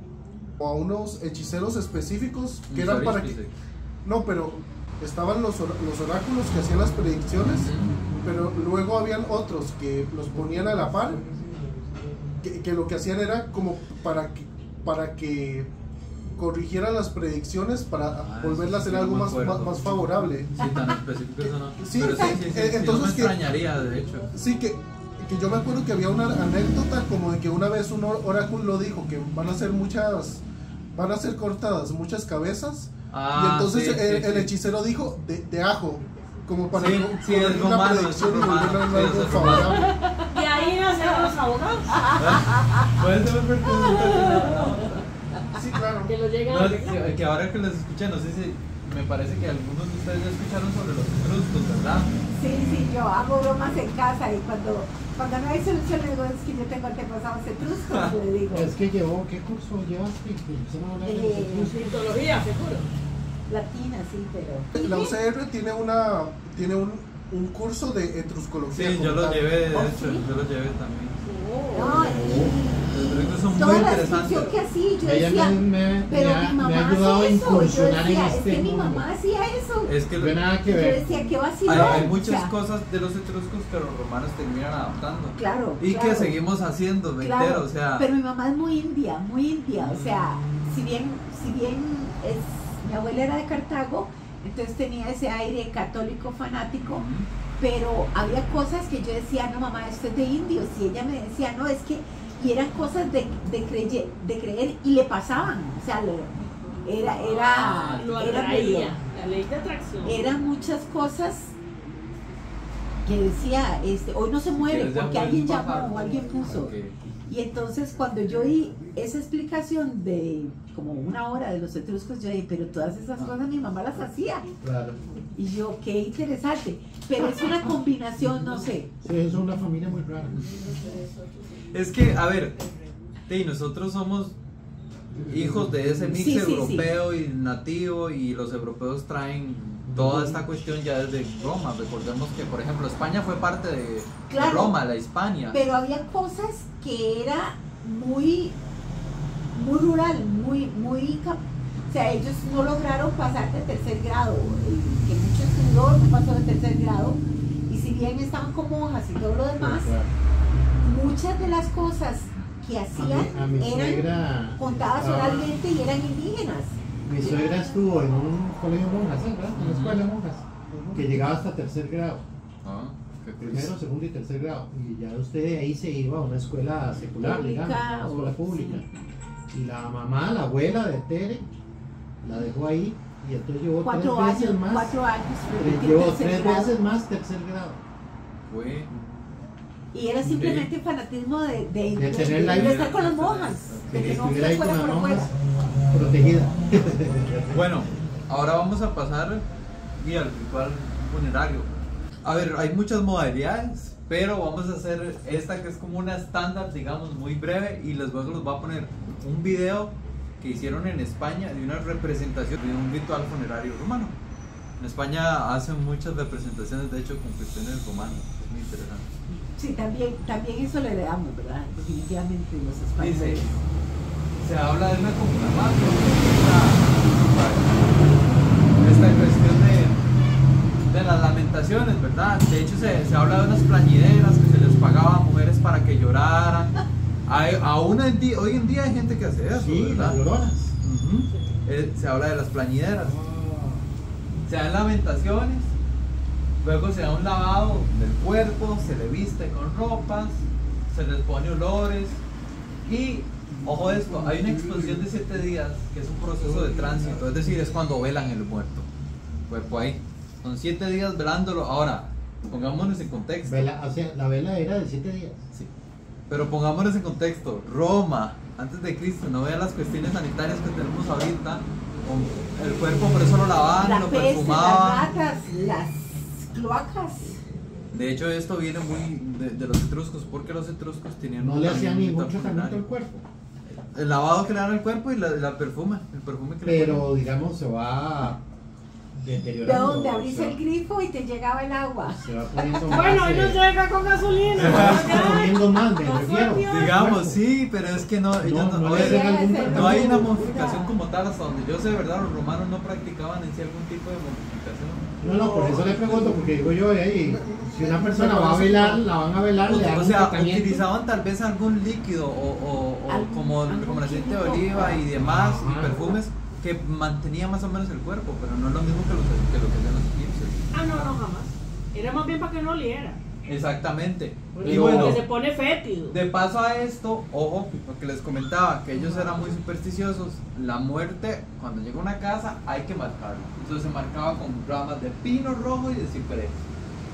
a unos hechiceros específicos que eran para que... No, pero estaban los oráculos que hacían las predicciones, pero luego habían otros que los ponían a la par, que lo que hacían era como para que corrigieran las predicciones para volverlas a hacer algo más favorable. Sí, tan específico eso no. Sí, Pero sí, entonces no me que- extrañaría, de hecho. Sí, que yo me acuerdo que había una anécdota como de que una vez un oráculo dijo que van a ser cortadas muchas cabezas, y entonces sí, el hechicero dijo de ajo, como para Sí, sí, es corregir una romano, predicción es y romano, volverla sí, algo eso es favorable. Y ahí nacieron los abogados. ¿Puedes devolverte un toque? Sí, claro. Que lo llegan No, a arreglar. que ahora que los escuché, no sé si me parece que algunos de ustedes ya escucharon sobre los etruscos, ¿verdad? Sí, yo hago bromas en casa y cuando no hay solución le digo, es que yo tengo antepasados etruscos, le digo. Es que ¿qué curso llevaste? Que empezaron a hablar de los etruscos. Mitología, seguro. Latina, sí, pero... La UCR tiene un curso de etruscología. Sí, yo como lo tal. llevé, de ¿Oh, hecho, sí? yo lo llevé también. No, Los etruscos son muy toda la interesantes. descripción que hacía, yo Ella decía, pero mi me ha mamá ayudado a hace eso. Yo incursionar en decía, es este que mi mundo. mamá hacía eso. Es que No hay nada que Yo ver. decía, qué vacilón. hay muchas o sea, cosas de los etruscos que los romanos terminan adaptando. Claro. Y claro, que seguimos haciendo, me claro. entero, o sea. Pero mi mamá es muy india, o sea, si bien mi abuela era de Cartago, entonces tenía ese aire católico fanático, pero había cosas que yo decía, no mamá, esto es de indios, y ella me decía, no, es que, y eran cosas de creer y le pasaban, o sea, Lo era atraía. La ley de atracción. eran muchas cosas que decía, hoy no se muere Que les porque llamo alguien el pájaro. llamó o alguien puso. Ok. Y entonces cuando yo oí esa explicación de como una hora de los etruscos, yo dije, pero todas esas cosas mi mamá las hacía. Claro. Y yo, qué interesante. Pero es una combinación, no sé. Sí, es una familia muy rara. Es que, a ver, sí, nosotros somos hijos de ese mix Sí, sí, europeo y nativo, y los europeos traen toda esta cuestión ya desde Roma. Recordemos que, por ejemplo, España fue parte de Claro. Roma, la Hispania. Pero había cosas que era muy rural, o sea, ellos no lograron pasar de tercer grado. El que mucho estudió no pasó de tercer grado. Y si bien estaban como hojas y todo lo demás, Claro. muchas de las cosas que hacían A mi eran suegra contadas estaba- oralmente y eran indígenas. Mi suegra estuvo en un colegio de monjas, ¿sí, verdad? En una escuela de monjas, que llegaba hasta tercer grado, Ah, qué primero, segundo y tercer grado. Y ya usted de ahí se iba a una escuela secular, Pública, digamos, una escuela o- pública. Y la mamá, la abuela de Tere, la dejó ahí y entonces llevó 4 tres veces años, más. 4 años. repetir Llevó tercer 3 grado. veces más tercer grado. Fue. Y era simplemente fanatismo de tener la de idea. estar con las monjas. De De que que no estuviera ahí con fuera las por monjas fuera. protegida. Bueno, ahora vamos a pasar al ritual funerario. A ver, hay muchas modalidades, pero vamos a hacer esta que es como una estándar, digamos, muy breve, y luego les voy a poner un video que hicieron en España de una representación de un ritual funerario romano. En España hacen muchas representaciones, de hecho, con cuestiones romanas. Es muy interesante. Sí, también eso le damos, ¿verdad? Definitivamente los Dice, españoles. se habla de una conclamación, esta cuestión de las lamentaciones, ¿verdad? De hecho, se habla de unas plañideras que se les pagaba a mujeres para que lloraran. Hoy en día hay gente que hace eso, Sí, ¿verdad? las lloronas. Ujú. Se habla de las plañideras. Se dan lamentaciones, luego se da un lavado del cuerpo, se le viste con ropas, se les pone olores y, ojo esto, hay una exposición de 7 días que es un proceso de tránsito, es decir, es cuando velan el muerto, cuerpo ahí, son 7 días velándolo. Ahora, pongámonos en contexto. O sea, la vela era de 7 días. Sí. Pero pongámonos en contexto, Roma, antes de Cristo, no vea las cuestiones sanitarias que tenemos ahorita, el cuerpo por eso lo lavaban, La lo peste, perfumaban. las ratas, las cloacas. De hecho, esto viene muy de los etruscos, porque los etruscos tenían No le hacían tratamiento ningún tratamiento al funerario. cuerpo. El lavado que le dan al cuerpo y el perfume que le Pero ponen. digamos se va De deteriorando. donde abrís el grifo y te llegaba el agua. Se va poniendo más. Bueno, hoy nos llega con gasolina. Se va poniendo más, me No refiero. fue Dios. Digamos, sí, pero es que no, ellos No, no, no le hacen algún No no hay una tratamiento. momificación como tal, hasta donde yo sé, ¿verdad? Los romanos no practicaban en sí algún tipo de momificación. No, por eso le pregunto, porque digo yo, ahí, si una persona va a velar, la van a velar, le dan O un sea, tratamiento. utilizaban tal vez algún líquido o como el aceite de químico. oliva y demás, y Ajá. perfumes que mantenía más o menos el cuerpo, pero no es lo mismo que lo que hacían los egipcios. Ah, no, jamás. Era más bien para que no oliera. Exactamente. Porque Y bueno, se pone fétido. de paso a esto, ojo, lo que les comentaba, que ellos eran muy supersticiosos. La muerte, cuando llega a una casa, hay que marcarla. Entonces se marcaba con ramas de pino rojo y de ciprés.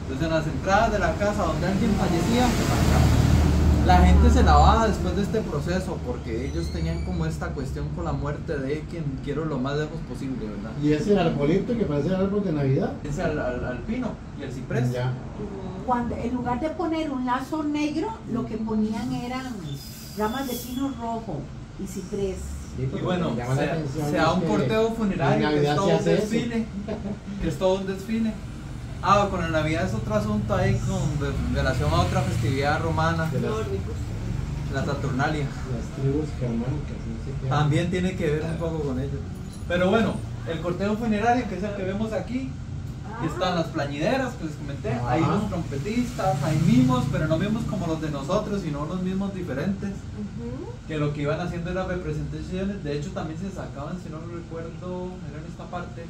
Entonces en las entradas de la casa donde alguien fallecía, se marcaba. La gente se lavaba después de este proceso porque ellos tenían como esta cuestión con la muerte de quien quiero lo más lejos posible, ¿verdad? Y ese arbolito que parece el árbol de Navidad. Es al pino y al ciprés. Ya. Cuando en lugar de poner un lazo negro, lo que ponían eran ramas de pino rojo y ciprés. Sí, Y porque bueno, me llama la atención se da un que cortejo funerario en que es Navidad todo se un hace eso. desfile. Que es todo un desfile. Ah, con la Navidad es otro asunto ahí con relación a otra festividad romana, De las, la Saturnalia. las tribus germánicas. No sé qué. También tiene que ver un poco con ello. Pero bueno, el cortejo funerario, que es el que vemos aquí, están las plañideras que les comenté, Ajá. hay unos trompetistas, hay mimos, pero no mimos como los de nosotros, sino unos mimos diferentes, que lo que iban haciendo eran representaciones. De hecho también se sacaban, si no lo recuerdo, era en esta parte,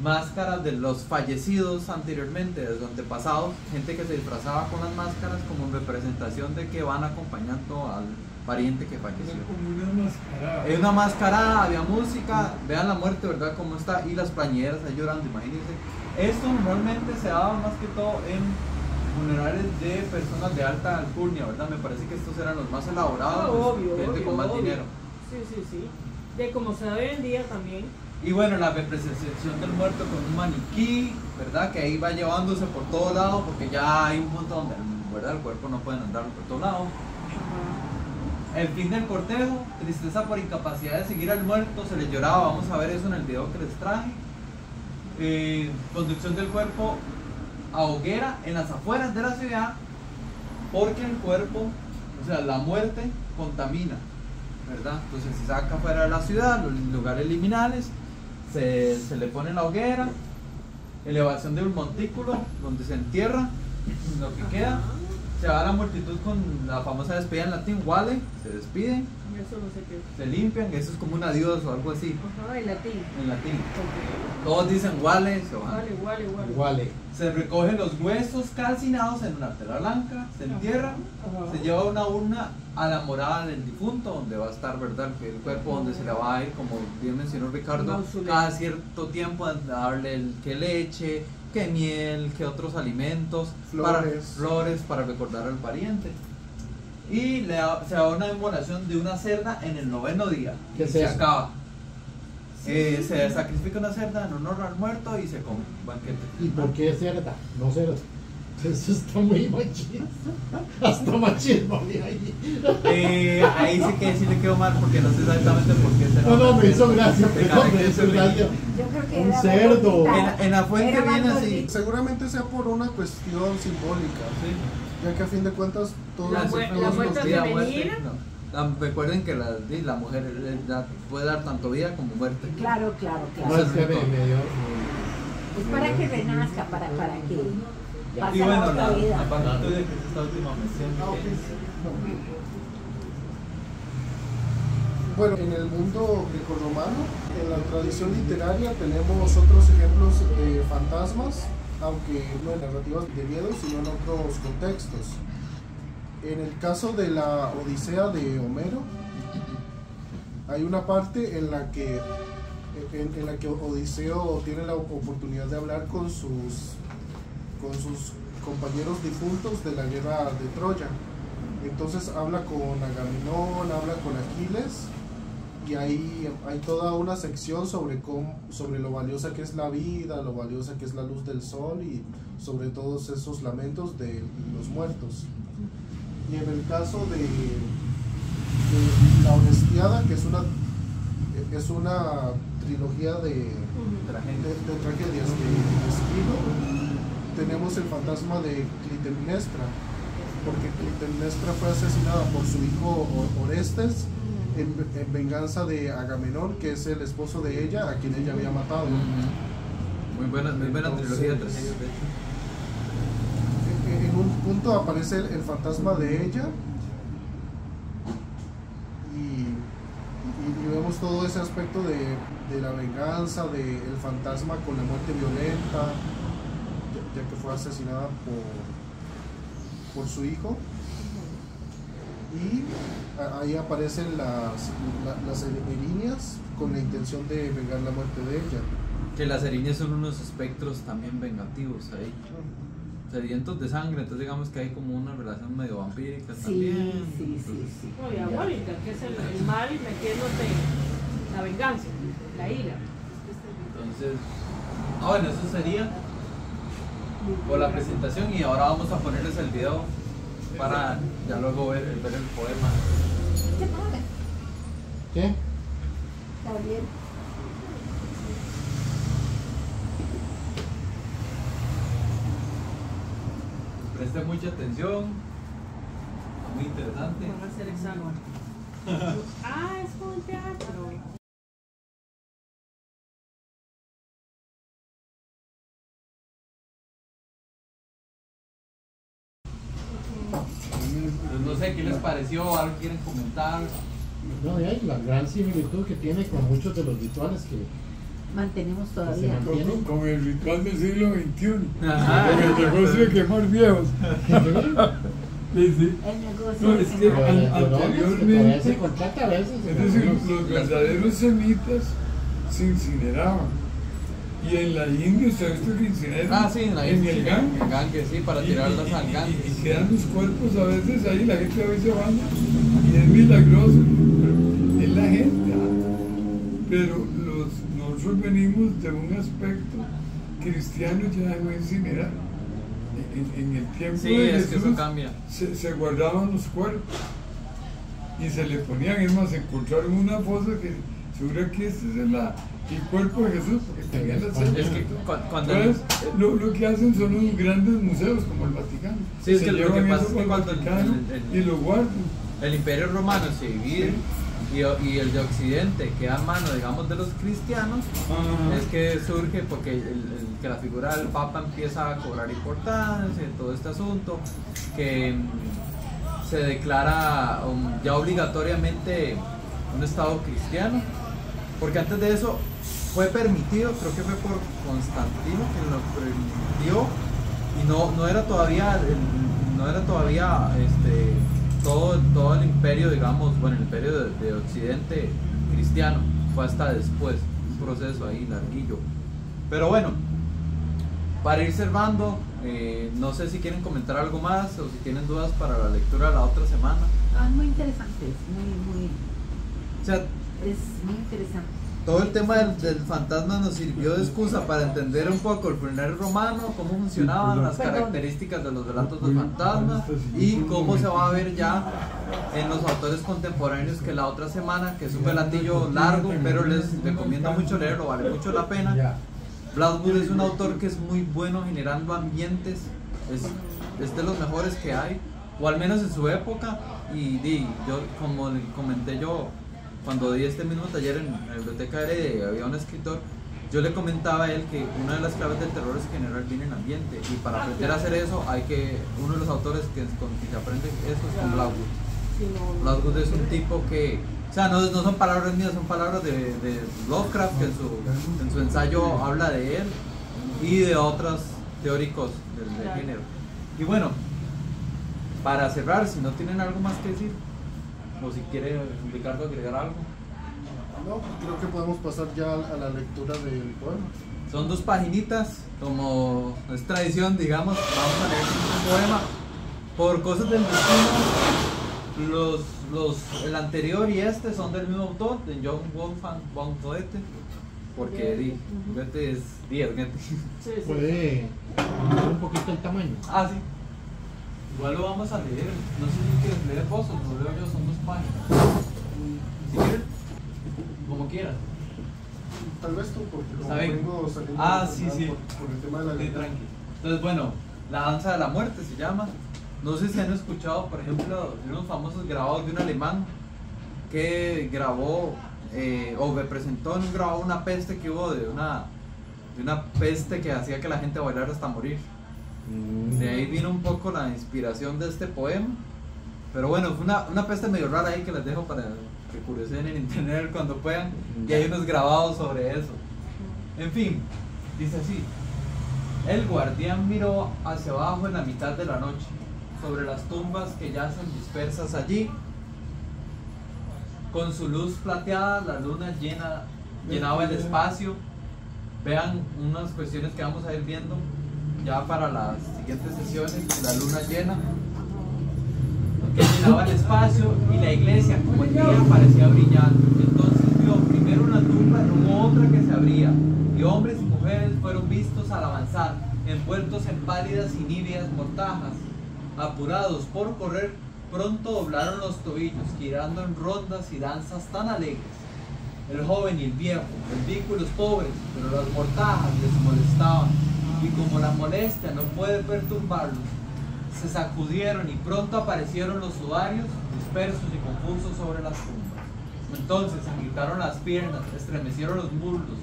máscaras de los fallecidos anteriormente, de los antepasados, gente que se disfrazaba con las máscaras como en representación de que van acompañando al pariente que falleció. Como una mascarada. Es una mascarada, había música, vean la muerte, ¿verdad? Cómo está, y las plañideras ahí llorando, imagínense. Esto normalmente se daba más que todo en funerales de personas de alta alcurnia, ¿verdad? Me parece que estos eran los más elaborados, Obvio, gente obvio, con más obvio. dinero. Sí, sí, sí. De como se da hoy en día también. Y bueno, la representación del muerto con un maniquí, ¿verdad? Que ahí va llevándose por todo lado, porque ya hay un punto donde, ¿verdad? El cuerpo no puede andar por todo lado. El fin del cortejo, tristeza por incapacidad de seguir al muerto, se les lloraba, vamos a ver eso en el video que les traje. Conducción del cuerpo a hoguera en las afueras de la ciudad, porque el cuerpo, o sea, la muerte contamina, ¿verdad? Entonces se saca fuera de la ciudad, los lugares liminales, se le pone la hoguera, elevación de un montículo donde se entierra lo que queda. Se va la multitud con la famosa despedida en latín, wale, se despiden, Eso no sé qué. se limpian, eso es como un adiós o algo así, Ajá, en latín. en latín. Ok. Todos dicen wale, se van. Igual. Iguale. Se recogen los huesos calcinados en una tela blanca, se entierran, Ajá. se lleva una urna a la morada del difunto, donde va a estar, ¿verdad? El cuerpo donde se le va a ir, como bien mencionó Ricardo, Mausoleo. cada cierto tiempo a darle que leche, que miel, que otros alimentos, Flores. flores para recordar al pariente. Y se da una inmolación de una cerda en el 9º día. ¿Qué y es se eso? acaba. Se sacrifica una cerda en honor al muerto y se come. Banquete. ¿Y por qué cerda? No cerda. Eso está muy machista. Hasta machismo había ahí. Ahí sí que sí le quedó mal porque no sé exactamente por qué se No, me hizo gracia, De perdón, me carácter hizo gracia. Yo creo que Un era cerdo. gordita. En la fuente Era más viene así. gordita. Seguramente sea por una cuestión simbólica, Sí. ya que a fin de cuentas todos La los muerte enfermos- Vida, femenina. recuerden que la mujer puede dar tanto vida como muerte. Claro. No, es que me dio. Es para que renazca, para que Ya. pase Y a bueno, otra la vida. partitura que es esta última mención. Bueno, en el mundo grecorromano, en la tradición literaria tenemos otros ejemplos de fantasmas, aunque no en narrativas de miedo, sino en otros contextos. En el caso de la Odisea de Homero, hay una parte en la que Odiseo tiene la oportunidad de hablar con sus compañeros difuntos de la guerra de Troya. Entonces habla con Agamenón, habla con Aquiles, y ahí hay toda una sección sobre lo valiosa que es la vida, lo valiosa que es la luz del sol, y sobre todos esos lamentos de los muertos. Y en el caso de la Honestiada, que es una trilogía de tragedias de Esquilo, tenemos el fantasma de Clitemnestra, porque Clitemnestra fue asesinada por su hijo Orestes en venganza de Agamenón, que es el esposo de ella, a quien ella había matado. Muy buena trilogía de tragedias, de hecho. En un punto aparece el fantasma de ella y vemos todo ese aspecto de la venganza, del fantasma con la muerte violenta, ya que fue asesinada por su hijo. Y ahí aparecen las erinias con la intención de vengar la muerte de ella. Que las erinias son unos espectros también vengativos ahí, sedientos de sangre, entonces digamos que hay como una relación medio vampírica también. Sí. No, y diabólica, que es el mal metiéndote la venganza, la ira. Entonces, bueno, eso sería por la presentación, y ahora vamos a ponerles el video para ya luego ver el poema. ¿Qué pasa? ¿Qué? Gabriel. Preste mucha atención, muy interesante. Van a hacer hexágono. Es como un teatro. Pues no sé qué les pareció, algo quieren comentar. No, y hay la gran similitud que tiene con muchos de los rituales que Mantenemos todavía. Con el ritual del siglo XXI. Ajá. Con el negocio de quemar viejos. Sí, sí. El negocio. No, es que anteriormente, se contrata a veces. es decir, los verdaderos semitas se incineraban. Y en la India usted ha visto que incineran Sí, en la el Ganges. el Ganges, sí, para tirarlas al Ganges. Y quedan los cuerpos a veces ahí, la gente a veces se baña y es milagroso, pero es la gente. Pero nosotros venimos de un aspecto cristiano ya no incinerar. En el tiempo Sí, de es que eso Jesús cambia. se guardaban los cuerpos y se le ponían, es más, encontraron una fosa que seguro que este es el cuerpo de Jesús, porque tenía la selva. Es que cuando Entonces, lo que hacen son unos grandes museos como el Vaticano. Sí, es Se que lo que llevan pasa eso es que al cuando Vaticano y lo guardan. el Imperio Romano se divide, y el de Occidente queda en mano, digamos, de los cristianos, es que surge porque que la figura del Papa empieza a cobrar importancia en todo este asunto, que se declara ya obligatoriamente un Estado cristiano, porque antes de eso fue permitido, creo que fue por Constantino que lo permitió, y no era todavía todo el imperio, digamos, bueno, el imperio de Occidente cristiano, fue hasta después, un proceso ahí larguillo. Pero bueno, para ir cerrando, no sé si quieren comentar algo más o si tienen dudas para la lectura de la otra semana. Muy interesante, O sea, es muy interesante. todo el tema del fantasma nos sirvió de excusa para entender un poco el funeral romano, cómo funcionaban las características de los relatos de fantasmas y cómo se va a ver ya en los autores contemporáneos, que la otra semana, que es un relatillo largo, pero les recomiendo mucho leerlo, vale mucho la pena. Blackwood es un autor que es muy bueno generando ambientes, es de los mejores que hay, o al menos en su época, y yo, como le comenté yo, cuando di este mismo taller en la biblioteca de Heredia, había un escritor, yo le comentaba a él que una de las claves del terror es generar bien el ambiente, y para aprender a hacer eso uno de los autores con que se aprende eso es con Blackwood. Blackwood es un tipo que, o sea, no son palabras mías, son palabras de Lovecraft, que en su ensayo habla de él y de otros teóricos del género. Y bueno, para cerrar, si no tienen algo más que decir, o si quiere Ricardo agregar algo. No, creo que podemos pasar ya a la lectura del poema. Son 2 paginitas, como es tradición, digamos. Vamos a leer un poema. Por cosas del destino, el anterior y este son del mismo autor, de Johann Wolfgang von Goethe, porque Goethe es 10, Goethe. Sí, sí. Puede aumentar un poquito el tamaño. Ah, sí. Igual lo vamos a leer. No sé si quieres leer vos o lo leo yo, son 2 páginas. Si quieres, como quieras. Tal vez tú, porque como ¿Está bien? vengo saliendo Sí, sí. por el tema de la Sí, letra. tranqui. Entonces, bueno, La danza de la muerte se llama. No sé si han escuchado, por ejemplo, de unos famosos grabados de un alemán que grabó o representó en un grabado una peste que hubo de una peste que hacía que la gente bailara hasta morir. De ahí vino un poco la inspiración de este poema. Pero bueno, fue una peste medio rara ahí que les dejo para que curioseen en internet cuando puedan. Y hay unos grabados sobre eso. En fin, dice así: el guardián miró hacia abajo en la mitad de la noche, sobre las tumbas que yacen dispersas allí. Con su luz plateada, la luna llenaba el espacio. Vean unas cuestiones que vamos a ir viendo ya para las siguientes sesiones. La luna llena, que llenaba el espacio, y la iglesia, como el día, parecía brillante. Entonces vio primero una tumba, luego otra que se abría, y hombres y mujeres fueron vistos al avanzar, envueltos en pálidas y níveas mortajas. Apurados por correr, pronto doblaron los tobillos, girando en rondas y danzas tan alegres. El joven y el viejo, el rico y los pobres, pero las mortajas les molestaban, y como la molestia no puede perturbarlos, se sacudieron y pronto aparecieron los sudarios dispersos y confusos sobre las tumbas. Entonces se agitaron las piernas, estremecieron los muslos,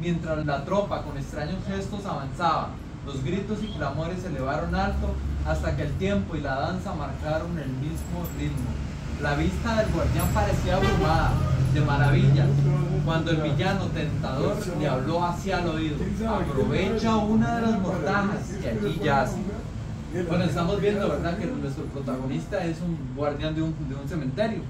mientras la tropa con extraños gestos avanzaba. Los gritos y clamores se elevaron alto hasta que el tiempo y la danza marcaron el mismo ritmo. La vista del guardián parecía abrumada de maravilla cuando el villano tentador le habló hacia el oído: aprovecha una de las mortajas que allí yace. Bueno, estamos viendo, ¿verdad?, que nuestro protagonista es un guardián de un cementerio,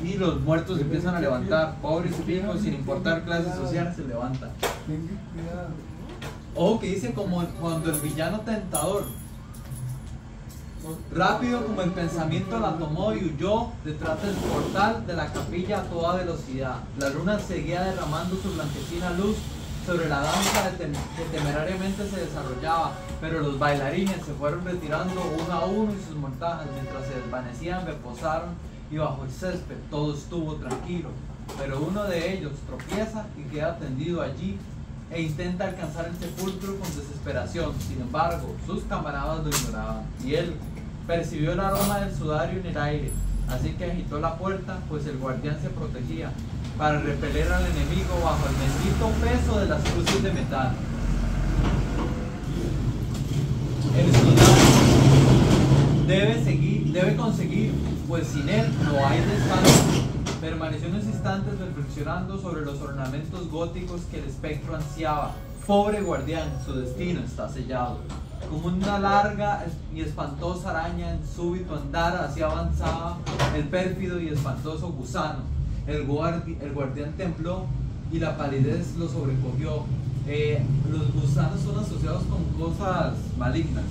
y los muertos empiezan a levantar, pobres y ricos, sin importar clases sociales, se levantan. Ojo que dice como cuando el villano tentador, rápido como el pensamiento la tomó y huyó detrás del portal de la capilla a toda velocidad. La luna seguía derramando su blanquecina luz sobre la danza que temerariamente se desarrollaba, pero los bailarines se fueron retirando uno a uno y sus mortajas, mientras se desvanecían, reposaron, y bajo el césped todo estuvo tranquilo. Pero uno de ellos tropieza y queda tendido allí e intenta alcanzar el sepulcro con desesperación. Sin embargo, sus camaradas lo ignoraban, y él percibió el aroma del sudario en el aire, así que agitó la puerta, pues el guardián se protegía, para repeler al enemigo bajo el bendito peso de las cruces de metal. El soldado debe conseguir, pues sin él no hay descanso. Permaneció unos instantes reflexionando sobre los ornamentos góticos que el espectro ansiaba. Pobre guardián, su destino está sellado. Como una larga y espantosa araña en súbito andar, así avanzaba el pérfido y espantoso gusano. El guardián tembló y la palidez lo sobrecogió. Los gusanos son asociados con cosas malignas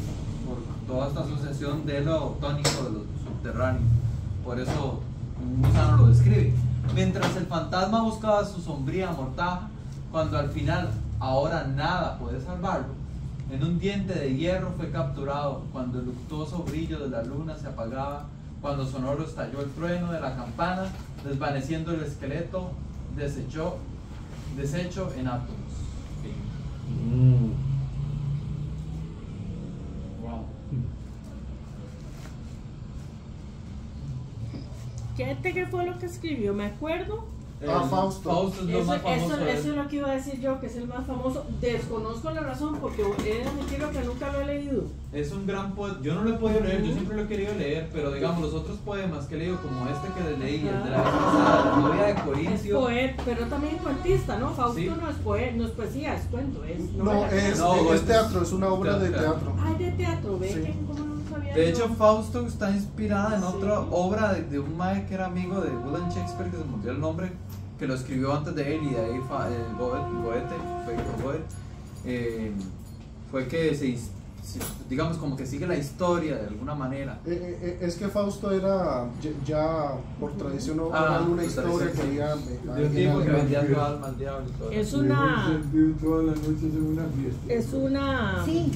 por toda esta asociación de lo tónico de los subterráneos. Por eso un gusano lo describe. Mientras el fantasma buscaba su sombría mortaja, cuando al final ahora nada puede salvarlo, en un diente de hierro fue capturado. Cuando el luctuoso brillo de la luna se apagaba, cuando sonoro estalló el trueno de la campana, desvaneciendo el esqueleto deshecho en átomos. Wow. ¿Qué fue lo que escribió? Me acuerdo. Fausto. Fausto es lo más famoso de él. Eso es lo que iba a decir yo, que es el más famoso. Desconozco la razón porque he de admitirlo que nunca lo he leído. Es un gran poeta. Yo no lo he podido leer, yo siempre lo he querido leer, pero digamos los otros poemas que he leído, como este que leí, el de la vez pasada, La novia de Corintio. Es poeta, pero también cuentista, ¿no? Fausto Sí. no es poesía, es cuento, es No, novela. es teatro, es una obra de teatro. Ay, de teatro, ¿ve? Sí. ¿Cómo no? sabía. De yo. hecho, Fausto está inspirada en otra obra de un mae que era amigo de William Shakespeare, que se me olvidó el nombre, que lo escribió antes de él, y de ahí fue que digamos como que sigue la historia de alguna manera. Es que Fausto era ya por tradición oral una por historia tradición, que había De un tipo que vendía su alma al diablo y todo. Es Me una. he sentido todas las noches en una fiesta. Es una. Sí,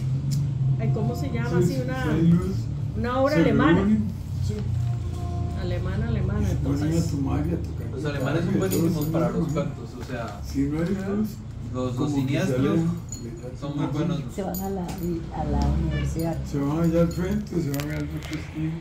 Ay, ¿cómo se llama? Sí, Así una. hay luz, Una obra se alemana. reúnen, Sí. Alemana. se ponen a Entonces. tomar y a tocar. Los alemanes son guitarra, y buenísimos todos para son los muy cuentos, o sea, Si no hay luz, los como que siniestros salen, son muy buenos. se van a la universidad. se van allá al frente, se van al otro esquina.